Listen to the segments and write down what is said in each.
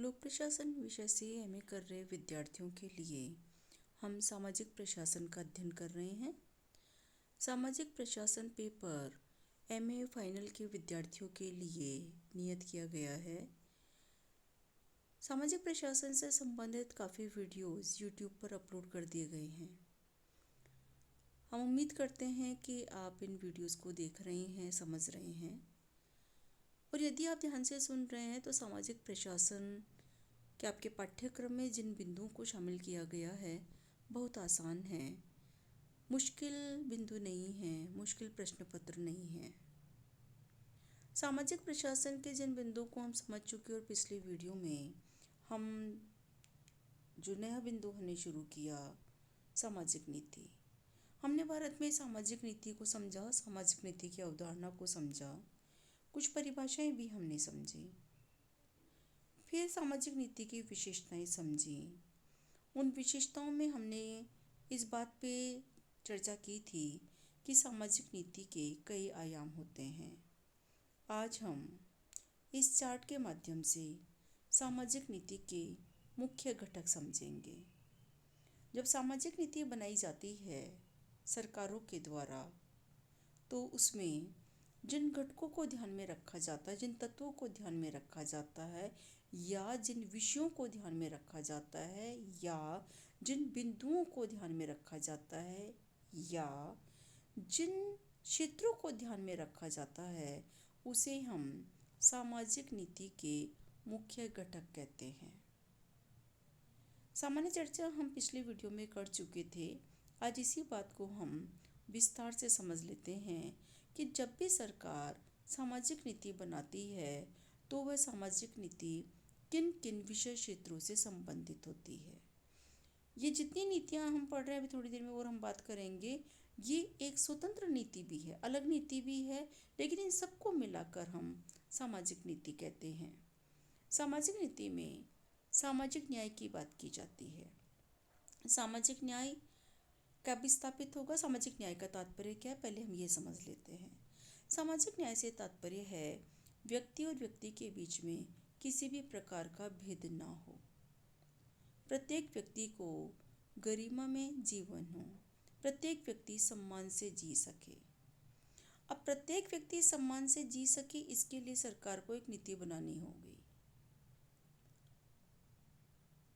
लोक प्रशासन विषय से एमए कर रहे विद्यार्थियों के लिए हम सामाजिक प्रशासन का अध्ययन कर रहे हैं। सामाजिक प्रशासन पेपर एमए फाइनल के विद्यार्थियों के लिए नियत किया गया है। सामाजिक प्रशासन से संबंधित काफ़ी वीडियोस यूट्यूब पर अपलोड कर दिए गए हैं। हम उम्मीद करते हैं कि आप इन वीडियोस को देख रहे हैं, समझ रहे हैं, और यदि आप ध्यान से सुन रहे हैं तो सामाजिक प्रशासन के आपके पाठ्यक्रम में जिन बिंदुओं को शामिल किया गया है बहुत आसान है, मुश्किल बिंदु नहीं है, मुश्किल प्रश्न पत्र नहीं है। सामाजिक प्रशासन के जिन बिंदुओं को हम समझ चुके और पिछले वीडियो में हम जो नया बिंदु हमने शुरू किया, सामाजिक नीति। हमने भारत में सामाजिक नीति को समझा, सामाजिक नीति की अवधारणा को समझा, कुछ परिभाषाएं भी हमने समझी। फिर सामाजिक नीति की विशेषताएं समझी। उन विशेषताओं में हमने इस बात पे चर्चा की थी कि सामाजिक नीति के कई आयाम होते हैं। आज हम इस चार्ट के माध्यम से सामाजिक नीति के मुख्य घटक समझेंगे। जब सामाजिक नीति बनाई जाती है सरकारों के द्वारा, तो उसमें जिन घटकों को ध्यान में रखा जाता है, जिन तत्वों को ध्यान में रखा जाता है, या जिन विषयों को ध्यान में रखा जाता है, या जिन बिंदुओं को ध्यान में रखा जाता है, या जिन क्षेत्रों को ध्यान में रखा जाता है, उसे हम सामाजिक नीति के मुख्य घटक कहते हैं। सामान्य चर्चा हम पिछले वीडियो में कर चुके थे। आज इसी बात को हम विस्तार से समझ लेते हैं कि जब भी सरकार सामाजिक नीति बनाती है तो वह सामाजिक नीति किन किन विषय क्षेत्रों से संबंधित होती है। ये जितनी नीतियां हम पढ़ रहे हैं, अभी थोड़ी देर में और हम बात करेंगे, ये एक स्वतंत्र नीति भी है, अलग नीति भी है, लेकिन इन सबको मिलाकर हम सामाजिक नीति कहते हैं। सामाजिक नीति में सामाजिक न्याय की बात की जाती है। सामाजिक न्याय कब स्थापित होगा, सामाजिक न्याय का तात्पर्य क्या है, पहले हम ये समझ लेते हैं। सामाजिक न्याय से तात्पर्य है व्यक्ति और व्यक्ति के बीच में किसी भी प्रकार का भेद ना हो, प्रत्येक व्यक्ति को गरिमा में जीवन हो, प्रत्येक व्यक्ति सम्मान से जी सके। अब प्रत्येक व्यक्ति सम्मान से जी सके, इसके लिए सरकार को एक नीति बनानी होगी।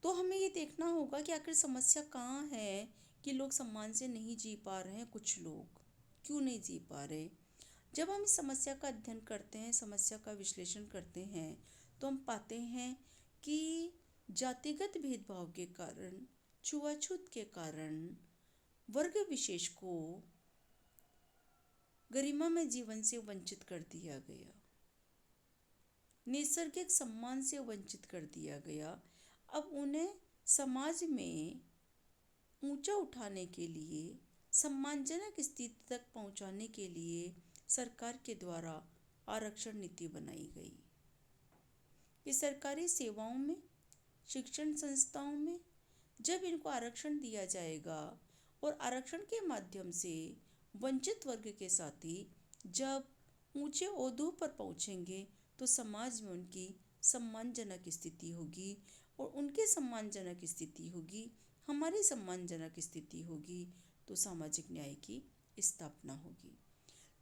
तो हमें ये देखना होगा कि आखिर समस्या कहाँ है कि लोग सम्मान से नहीं जी पा रहे हैं। कुछ लोग क्यों नहीं जी पा रहे। जब हम इस समस्या का अध्ययन करते हैं, समस्या का विश्लेषण करते हैं, तो हम पाते हैं कि जातिगत भेदभाव के कारण, छुआछूत के कारण वर्ग विशेष को गरिमा में जीवन से वंचित कर दिया गया, नैसर्गिक सम्मान से वंचित कर दिया गया। अब उन्हें समाज में ऊंचा उठाने के लिए, सम्मानजनक स्थिति तक पहुंचाने के लिए सरकार के द्वारा आरक्षण नीति बनाई गई कि सरकारी सेवाओं में, शिक्षण संस्थाओं में जब इनको आरक्षण दिया जाएगा और आरक्षण के माध्यम से वंचित वर्ग के साथी जब ऊंचे ओहदों पर पहुंचेंगे तो समाज में उनकी सम्मानजनक स्थिति होगी, और उनकी सम्मानजनक स्थिति होगी, हमारी सम्मानजनक स्थिति होगी, तो सामाजिक न्याय की स्थापना होगी।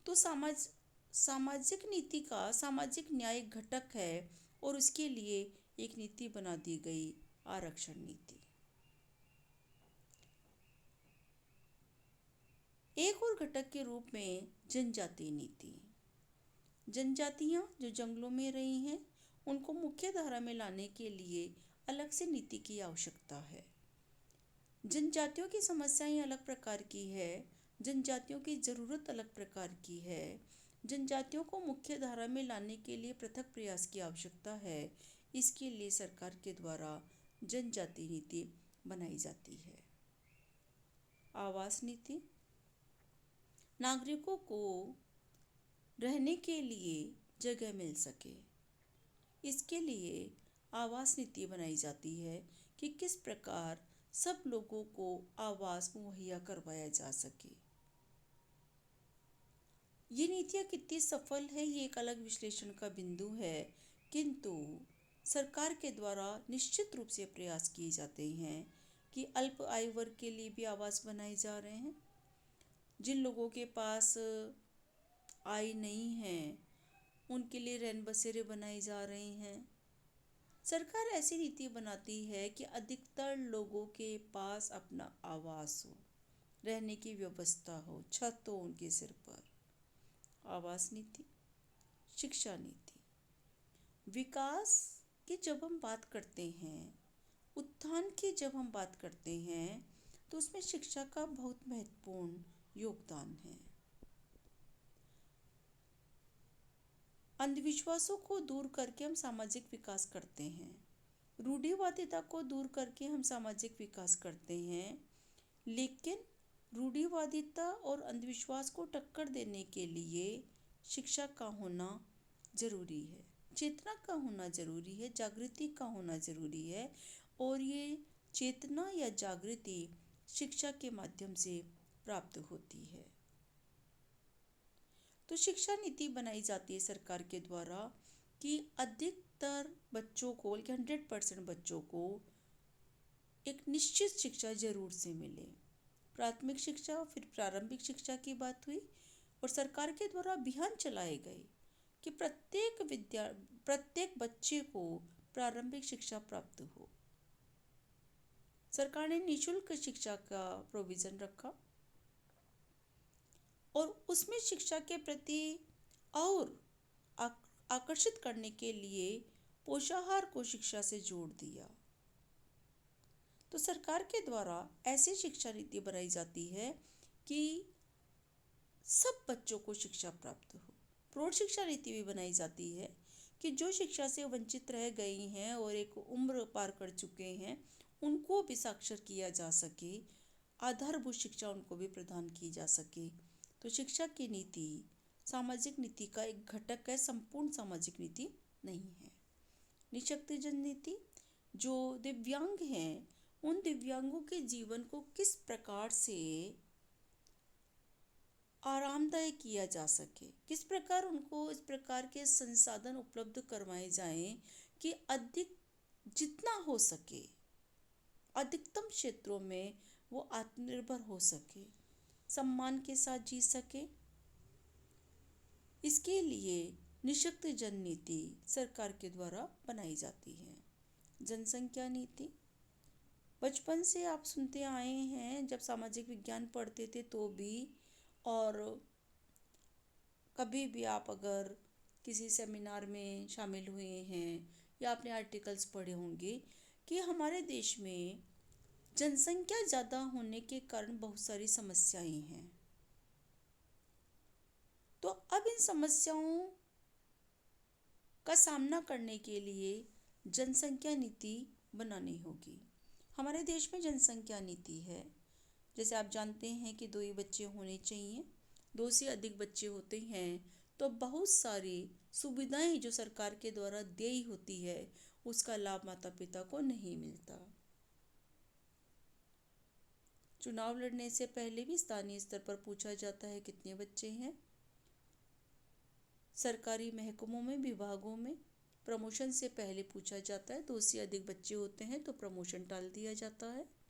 तो सामाजिक नीति का सामाजिक न्याय घटक है और उसके लिए एक नीति बना दी गई, आरक्षण नीति। एक और घटक के रूप में जनजातीय नीति। जनजातियां जो जंगलों में रही हैं, उनको मुख्य धारा में लाने के लिए अलग से नीति की आवश्यकता है। जनजातियों की समस्याएं अलग प्रकार की है, जनजातियों की ज़रूरत अलग प्रकार की है। जनजातियों को मुख्य धारा में लाने के लिए पृथक प्रयास की आवश्यकता है। इसके लिए सरकार के द्वारा जनजातीय नीति बनाई जाती है। आवास नीति। नागरिकों को रहने के लिए जगह मिल सके, इसके लिए आवास नीति बनाई जाती है कि किस प्रकार सब लोगों को आवास मुहैया करवाया जा सके। ये नीतियाँ कितनी सफल है, ये एक अलग विश्लेषण का बिंदु है, किंतु सरकार के द्वारा निश्चित रूप से प्रयास किए जाते हैं कि अल्प आयु वर्ग के लिए भी आवास बनाए जा रहे हैं। जिन लोगों के पास आय नहीं है उनके लिए रैन बसेरे बनाए जा रहे हैं। सरकार ऐसी नीति बनाती है कि अधिकतर लोगों के पास अपना आवास हो, रहने की व्यवस्था हो, छत हो उनके सिर पर। आवास नीति, शिक्षा नीति, विकास की जब हम बात करते हैं, उत्थान की जब हम बात करते हैं, तो उसमें शिक्षा का बहुत महत्वपूर्ण योगदान है। अंधविश्वासों को दूर करके हम सामाजिक विकास करते हैं। रूढ़िवादिता को दूर करके हम सामाजिक विकास करते हैं। लेकिन रूढ़िवादिता और अंधविश्वास को टक्कर देने के लिए शिक्षा का होना जरूरी है, चेतना का होना जरूरी है, जागृति का होना जरूरी है। और ये चेतना या जागृति शिक्षा के माध्यम से प्राप्त होती है। तो शिक्षा नीति बनाई जाती है सरकार के द्वारा कि अधिकतर बच्चों को, 100% बच्चों को एक निश्चित शिक्षा जरूर से मिले। प्राथमिक शिक्षा, फिर प्रारंभिक शिक्षा की बात हुई, और सरकार के द्वारा अभियान चलाए गए कि प्रत्येक बच्चे को प्रारंभिक शिक्षा प्राप्त हो। सरकार ने निःशुल्क शिक्षा का प्रोविजन रखा और उसमें शिक्षा के प्रति और आकर्षित करने के लिए पोषाहार को शिक्षा से जोड़ दिया। तो सरकार के द्वारा ऐसी शिक्षा नीति बनाई जाती है कि सब बच्चों को शिक्षा प्राप्त हो। प्रौढ़ शिक्षा नीति भी बनाई जाती है कि जो शिक्षा से वंचित रह गई हैं और एक उम्र पार कर चुके हैं उनको भी साक्षर किया जा सके, आधारभूत शिक्षा उनको भी प्रदान की जा सके। तो शिक्षा की नीति सामाजिक नीति का एक घटक है, संपूर्ण सामाजिक नीति नहीं है। निःशक्तजन नीति, जो दिव्यांग हैं उन दिव्यांगों के जीवन को किस प्रकार से आरामदायक किया जा सके, किस प्रकार उनको इस प्रकार के संसाधन उपलब्ध करवाए जाएं कि जितना हो सके अधिकतम क्षेत्रों में वो आत्मनिर्भर हो सके, सम्मान के साथ जी सके। इसके लिए निःशक्तजन नीति सरकार के द्वारा बनाई जाती है। जनसंख्या नीति, बचपन से आप सुनते आए हैं, जब सामाजिक विज्ञान पढ़ते थे तो भी, और कभी भी आप अगर किसी सेमिनार में शामिल हुए हैं या आपने आर्टिकल्स पढ़े होंगे कि हमारे देश में जनसंख्या ज़्यादा होने के कारण बहुत सारी समस्याएं हैं। तो अब इन समस्याओं का सामना करने के लिए जनसंख्या नीति बनानी होगी। हमारे देश में जनसंख्या नीति है, जैसे आप जानते हैं कि 2 ही बच्चे होने चाहिए। 2 से अधिक बच्चे होते हैं तो बहुत सारी सुविधाएं जो सरकार के द्वारा दी होती है उसका लाभ माता पिता को नहीं मिलता। चुनाव लड़ने से पहले भी स्थानीय स्तर पर पूछा जाता है कितने बच्चे हैं। सरकारी महकमों में, विभागों में प्रमोशन से पहले पूछा जाता है, 2 से अधिक बच्चे होते हैं तो प्रमोशन टाल दिया जाता है।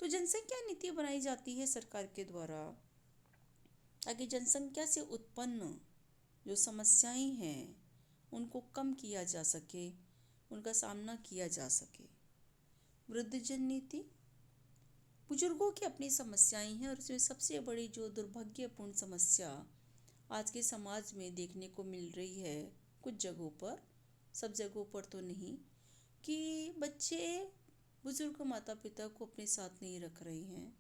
तो जनसंख्या नीति बनाई जाती है सरकार के द्वारा ताकि जनसंख्या से उत्पन्न जो समस्याएं हैं उनको कम किया जा सके, उनका सामना किया जा सके। वृद्धजन नीति, बुजुर्गों की अपनी समस्याएं हैं और उसमें सबसे बड़ी जो दुर्भाग्यपूर्ण समस्या आज के समाज में देखने को मिल रही है, कुछ जगहों पर, सब जगहों पर तो नहीं, कि बच्चे बुजुर्ग माता पिता को अपने साथ नहीं रख रहे हैं।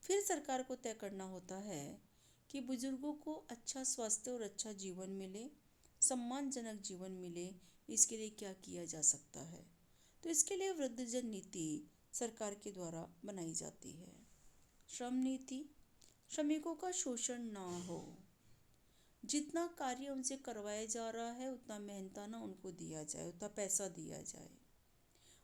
फिर सरकार को तय करना होता है कि बुजुर्गों को अच्छा स्वास्थ्य और अच्छा जीवन मिले, सम्मानजनक जीवन मिले, इसके लिए क्या किया जा सकता है। तो इसके लिए वृद्धजन नीति सरकार के द्वारा बनाई जाती है। श्रम नीति, श्रमिकों का शोषण ना हो, जितना कार्य उनसे करवाया जा रहा है उतना मेहनताना उनको दिया जाए, उतना पैसा दिया जाए।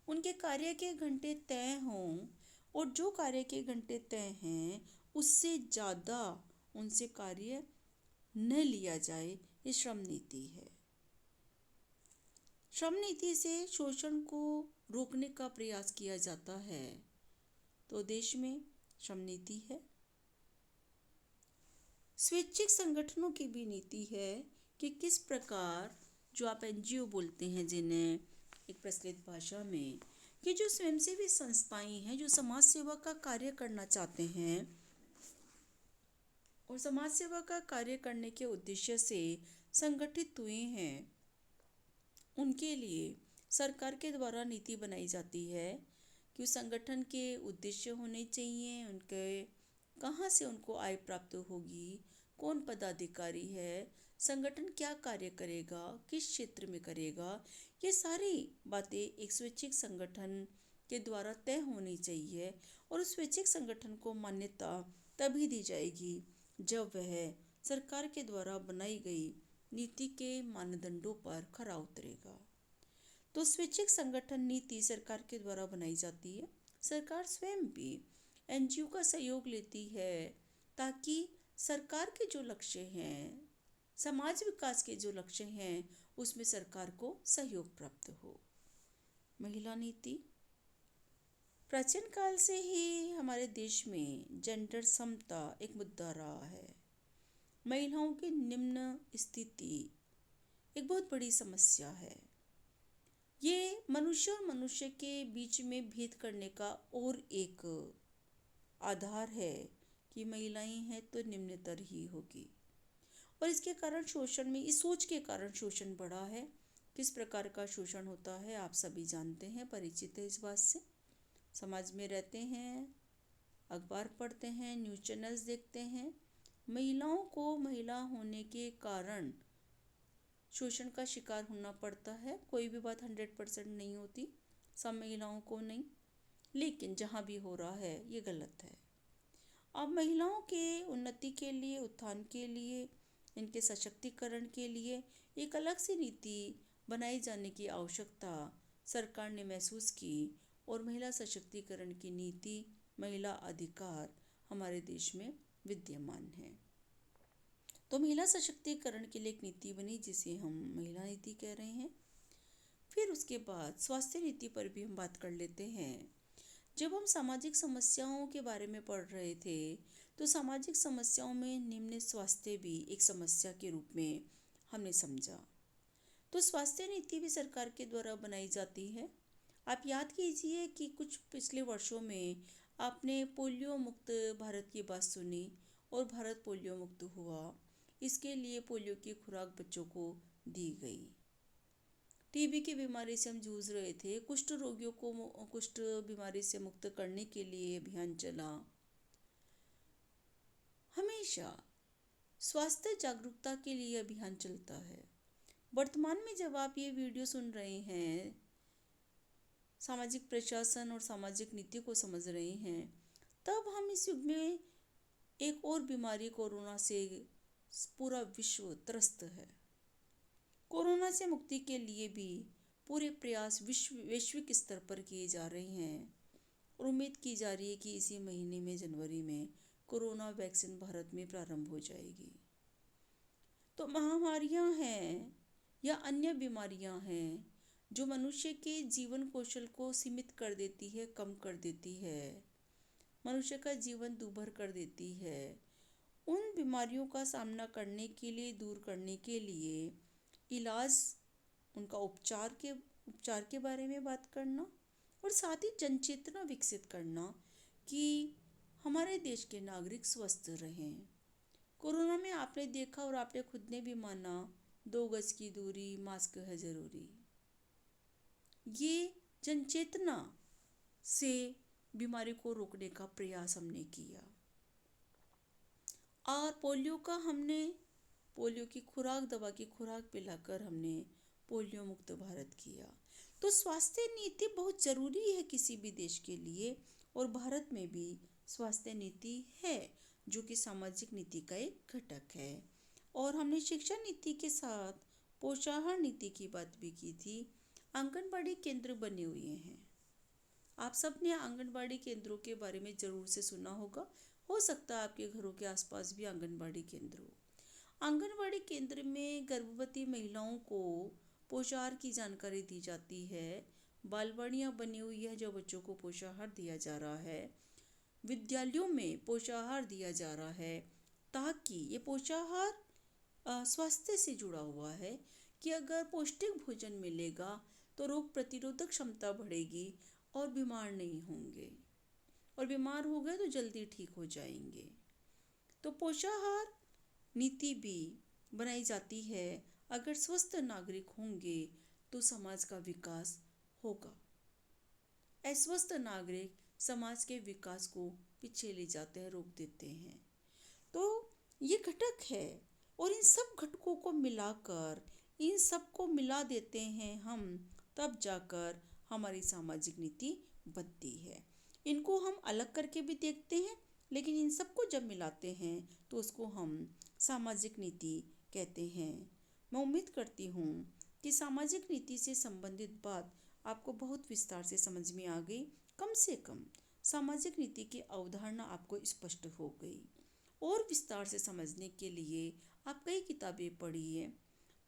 उनके कार्य के घंटे तय हों और जो कार्य के घंटे तय हैं उससे ज़्यादा उनसे कार्य न लिया जाए, ये श्रम नीति है। श्रम नीति से शोषण को रोकने का प्रयास किया जाता है। तो देश में श्रम नीति है। स्वैच्छिक संगठनों की भी नीति है कि किस प्रकार, जो आप एनजीओ बोलते हैं जिन्हें एक प्रचलित भाषा में, कि जो स्वयंसेवी संस्थाएं हैं जो समाज सेवा का कार्य करना चाहते हैं और समाज सेवा का कार्य करने के उद्देश्य से संगठित हुए हैं, उनके लिए सरकार के द्वारा नीति बनाई जाती है कि उस संगठन के उद्देश्य होने चाहिए, उनके कहाँ से उनको आय प्राप्त होगी, कौन पदाधिकारी है, संगठन क्या कार्य करेगा, किस क्षेत्र में करेगा, ये सारी बातें एक स्वैच्छिक संगठन के द्वारा तय होनी चाहिए। और उस स्वैच्छिक संगठन को मान्यता तभी दी जाएगी जब वह सरकार के द्वारा बनाई गई नीति के मानदंडों पर खरा उतरेगा। तो स्वैच्छिक संगठन नीति सरकार के द्वारा बनाई जाती है। सरकार स्वयं भी एनजीओ का सहयोग लेती है ताकि सरकार के जो लक्ष्य हैं, समाज विकास के जो लक्ष्य हैं, उसमें सरकार को सहयोग प्राप्त हो। महिला नीति, प्राचीन काल से ही हमारे देश में जेंडर समता एक मुद्दा रहा है। महिलाओं की निम्न स्थिति एक बहुत बड़ी समस्या है। ये मनुष्य और मनुष्य के बीच में भेद करने का और एक आधार है कि महिलाएं हैं तो निम्नतर ही होगी। और इसके कारण शोषण में, इस सोच के कारण शोषण बढ़ा है। किस प्रकार का शोषण होता है आप सभी जानते हैं, परिचित है इस बात से। समाज में रहते हैं, अखबार पढ़ते हैं, न्यूज़ चैनल्स देखते हैं। महिलाओं को महिला होने के कारण शोषण का शिकार होना पड़ता है। कोई भी बात 100% नहीं होती, सब महिलाओं को नहीं, लेकिन जहाँ भी हो रहा है ये गलत है। अब महिलाओं के उन्नति के लिए, उत्थान के लिए, इनके सशक्तिकरण के लिए एक अलग सी नीति बनाई जाने की आवश्यकता सरकार ने महसूस की और महिला सशक्तिकरण की नीति, महिला अधिकार हमारे देश में विद्यमान है। तो महिला सशक्तिकरण के लिए एक नीति बनी जिसे हम महिला नीति कह रहे हैं। फिर उसके बाद स्वास्थ्य नीति पर भी हम बात कर लेते हैं। जब हम सामाजिक समस्याओं के बारे में पढ़ रहे थे तो सामाजिक समस्याओं में निम्न स्वास्थ्य भी एक समस्या के रूप में हमने समझा। तो स्वास्थ्य नीति भी सरकार के द्वारा बनाई जाती है। आप याद कीजिए कि कुछ पिछले वर्षों में आपने पोलियो मुक्त भारत की बात सुनी और भारत पोलियो मुक्त हुआ। इसके लिए पोलियो की खुराक बच्चों को दी गई। टीबी की बीमारी से हम जूझ रहे थे, कुष्ठ रोगियों को कुष्ठ बीमारी से मुक्त करने के लिए अभियान चला। हमेशा स्वास्थ्य जागरूकता के लिए अभियान चलता है। वर्तमान में जब आप ये वीडियो सुन रहे हैं, सामाजिक प्रशासन और सामाजिक नीति को समझ रहे हैं, तब हम इस युग में एक और बीमारी कोरोना से पूरा विश्व त्रस्त है। कोरोना से मुक्ति के लिए भी पूरे प्रयास वैश्विक स्तर पर किए जा रहे हैं और उम्मीद की जा रही है कि इसी महीने में, जनवरी में, कोरोना वैक्सीन भारत में प्रारंभ हो जाएगी। तो महामारियां हैं या अन्य बीमारियां हैं जो मनुष्य के जीवन कौशल को सीमित कर देती है, कम कर देती है, मनुष्य का जीवन दूभर कर देती है। उन बीमारियों का सामना करने के लिए, दूर करने के लिए इलाज, उनका उपचार के बारे में बात करना और साथ ही जनचेतना विकसित करना कि हमारे देश के नागरिक स्वस्थ रहें। कोरोना में आपने देखा और आपने खुद ने भी माना, 2 गज की दूरी, मास्क है ज़रूरी। ये जनचेतना से बीमारी को रोकने का प्रयास हमने किया। और पोलियो की खुराक, दवा की खुराक पिलाकर हमने पोलियो मुक्त भारत किया। तो स्वास्थ्य नीति बहुत ज़रूरी है किसी भी देश के लिए और भारत में भी स्वास्थ्य नीति है जो कि सामाजिक नीति का एक घटक है। और हमने शिक्षा नीति के साथ पोषाहार नीति की बात भी की थी। आंगनबाड़ी केंद्र बने हुए हैं। आप सब ने आंगनबाड़ी केंद्रों के बारे में ज़रूर से सुना होगा। हो सकता है आपके घरों के आसपास भी आंगनबाड़ी केंद्र हो। आंगनबाड़ी केंद्र में गर्भवती महिलाओं को पोषाहार की जानकारी दी जाती है। बालवाड़ियाँ बनी हुई है जो बच्चों को पोषाहार दिया जा रहा है। विद्यालयों में पोषाहार दिया जा रहा है ताकि ये पोषाहार स्वास्थ्य से जुड़ा हुआ है कि अगर पौष्टिक भोजन मिलेगा तो रोग प्रतिरोधक क्षमता बढ़ेगी और बीमार नहीं होंगे, और बीमार हो गए तो जल्दी ठीक हो जाएंगे। तो पोषाहार नीति भी बनाई जाती है। अगर स्वस्थ नागरिक होंगे तो समाज का विकास होगा। अस्वस्थ नागरिक समाज के विकास को पीछे ले जाते हैं, रोक देते हैं। तो ये घटक है और इन सब घटकों को मिलाकर इन सब को मिला देते हैं हम, तब जाकर हमारी सामाजिक नीति बनती है। इनको हम अलग करके भी देखते हैं, लेकिन इन सबको जब मिलाते हैं तो उसको हम सामाजिक नीति कहते हैं। मैं उम्मीद करती हूँ कि सामाजिक नीति से संबंधित बात आपको बहुत विस्तार से समझ में आ गई। कम से कम सामाजिक नीति की अवधारणा आपको स्पष्ट हो गई। और विस्तार से समझने के लिए आप कई किताबें पढ़िए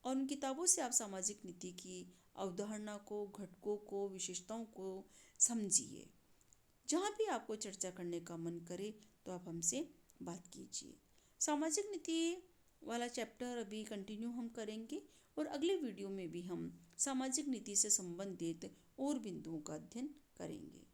और उन किताबों से आप सामाजिक नीति की अवधारणा को, घटकों को, विशेषताओं को समझिए। जहाँ भी आपको चर्चा करने का मन करे तो आप हमसे बात कीजिए। सामाजिक नीति वाला चैप्टर अभी कंटिन्यू हम करेंगे और अगले वीडियो में भी हम सामाजिक नीति से संबंधित और बिंदुओं का अध्ययन करेंगे।